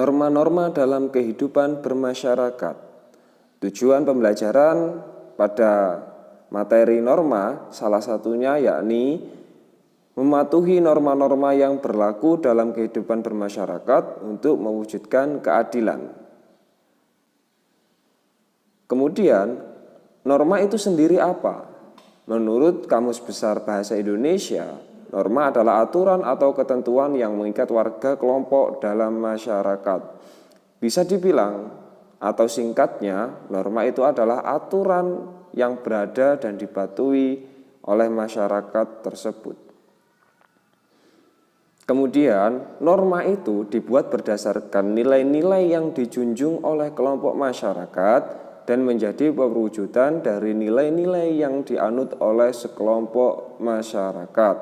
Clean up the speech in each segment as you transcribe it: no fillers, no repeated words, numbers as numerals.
Norma-norma dalam kehidupan bermasyarakat. Tujuan pembelajaran pada materi norma salah satunya yakni mematuhi norma-norma yang berlaku dalam kehidupan bermasyarakat untuk mewujudkan keadilan. Kemudian, norma itu sendiri apa? Menurut Kamus Besar Bahasa Indonesia, norma adalah aturan atau ketentuan yang mengikat warga kelompok dalam masyarakat. Bisa dibilang, atau singkatnya, norma itu adalah aturan yang berada dan dipatuhi oleh masyarakat tersebut. Kemudian, norma itu dibuat berdasarkan nilai-nilai yang dijunjung oleh kelompok masyarakat dan menjadi perwujudan dari nilai-nilai yang dianut oleh sekelompok masyarakat.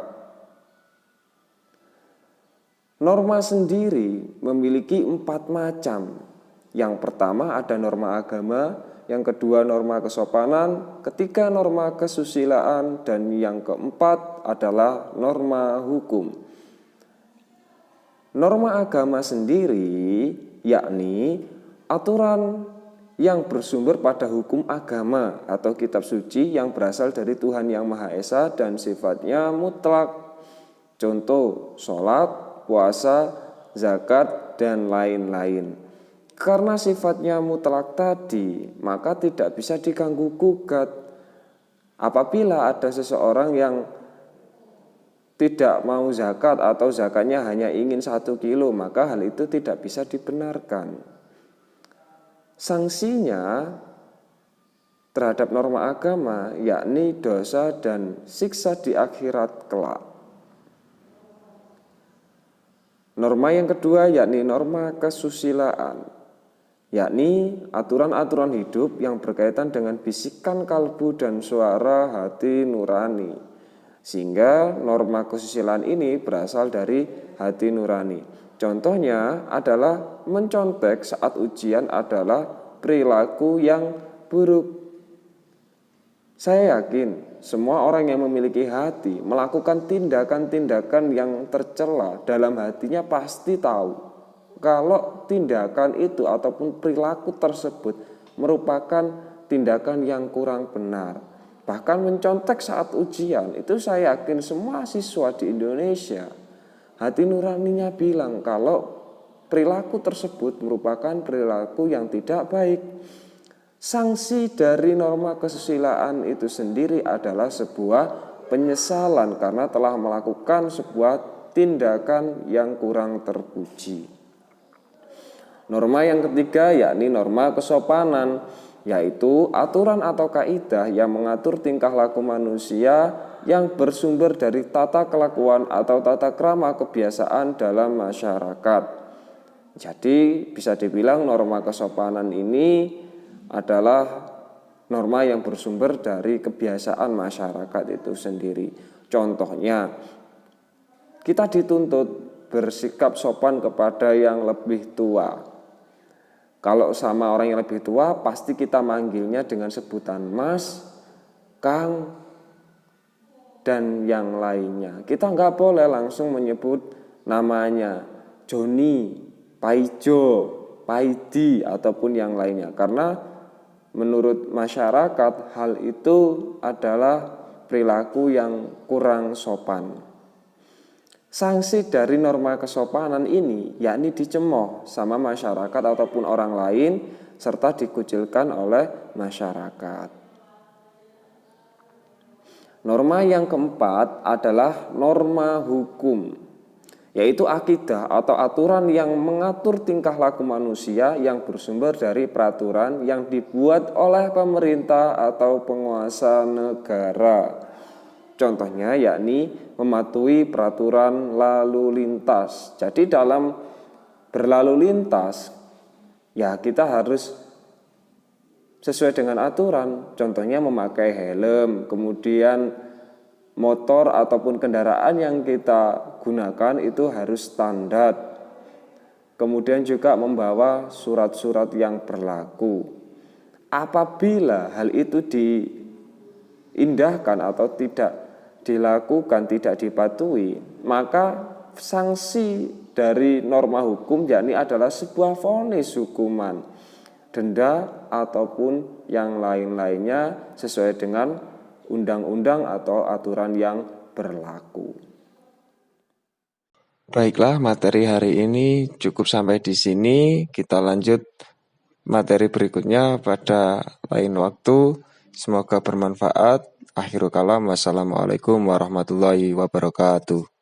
Norma sendiri memiliki 4 macam. Yang pertama ada norma agama, yang kedua norma kesopanan, ketiga norma kesusilaan, dan yang keempat adalah norma hukum. Norma agama sendiri yakni aturan yang bersumber pada hukum agama atau kitab suci yang berasal dari Tuhan Yang Maha Esa dan sifatnya mutlak. Contoh, sholat, puasa, zakat, dan lain-lain. Karena sifatnya mutlak tadi, maka tidak bisa diganggu-gugat. Apabila ada seseorang yang tidak mau zakat atau zakatnya hanya ingin 1 kilo, maka hal itu tidak bisa dibenarkan. Sanksinya terhadap norma agama yakni dosa dan siksa di akhirat kelak. Norma yang kedua yakni norma kesusilaan, yakni aturan-aturan hidup yang berkaitan dengan bisikan kalbu dan suara hati nurani. Sehingga norma kesusilaan ini berasal dari hati nurani. Contohnya adalah mencontek saat ujian adalah perilaku yang buruk. Saya yakin semua orang yang memiliki hati melakukan tindakan-tindakan yang tercela dalam hatinya pasti tahu kalau tindakan itu ataupun perilaku tersebut merupakan tindakan yang kurang benar. Bahkan mencontek saat ujian itu saya yakin semua siswa di Indonesia hati nuraninya bilang kalau perilaku tersebut merupakan perilaku yang tidak baik. Sanksi dari norma kesusilaan itu sendiri adalah sebuah penyesalan karena telah melakukan sebuah tindakan yang kurang terpuji. Norma yang ketiga yakni norma kesopanan, yaitu aturan atau kaidah yang mengatur tingkah laku manusia yang bersumber dari tata kelakuan atau tata krama kebiasaan dalam masyarakat. Jadi bisa dibilang norma kesopanan ini adalah norma yang bersumber dari kebiasaan masyarakat itu sendiri. Contohnya, kita dituntut bersikap sopan kepada yang lebih tua. Kalau sama orang yang lebih tua, pasti kita manggilnya dengan sebutan Mas, Kang, dan yang lainnya. Kita nggak boleh langsung menyebut namanya Joni, Paijo, Paidi, ataupun yang lainnya. Karena menurut masyarakat hal itu adalah perilaku yang kurang sopan. Sanksi dari norma kesopanan ini yakni dicemooh sama masyarakat ataupun orang lain serta dikucilkan oleh masyarakat. Norma yang keempat adalah norma hukum, yaitu akidah atau aturan yang mengatur tingkah laku manusia yang bersumber dari peraturan yang dibuat oleh pemerintah atau penguasa negara. Contohnya yakni mematuhi peraturan lalu lintas. Jadi dalam berlalu lintas ya kita harus sesuai dengan aturan. Contohnya memakai helm, kemudian motor ataupun kendaraan yang kita gunakan itu harus standar. Kemudian juga membawa surat-surat yang berlaku. Apabila hal itu diindahkan atau tidak dilakukan, tidak dipatuhi, maka sanksi dari norma hukum, yakni adalah sebuah vonis hukuman, denda ataupun yang lain-lainnya sesuai dengan undang-undang atau aturan yang berlaku. Baiklah, materi hari ini cukup sampai di sini. Kita lanjut materi berikutnya pada lain waktu. Semoga bermanfaat. Akhirul kalam. Wassalamualaikum warahmatullahi wabarakatuh.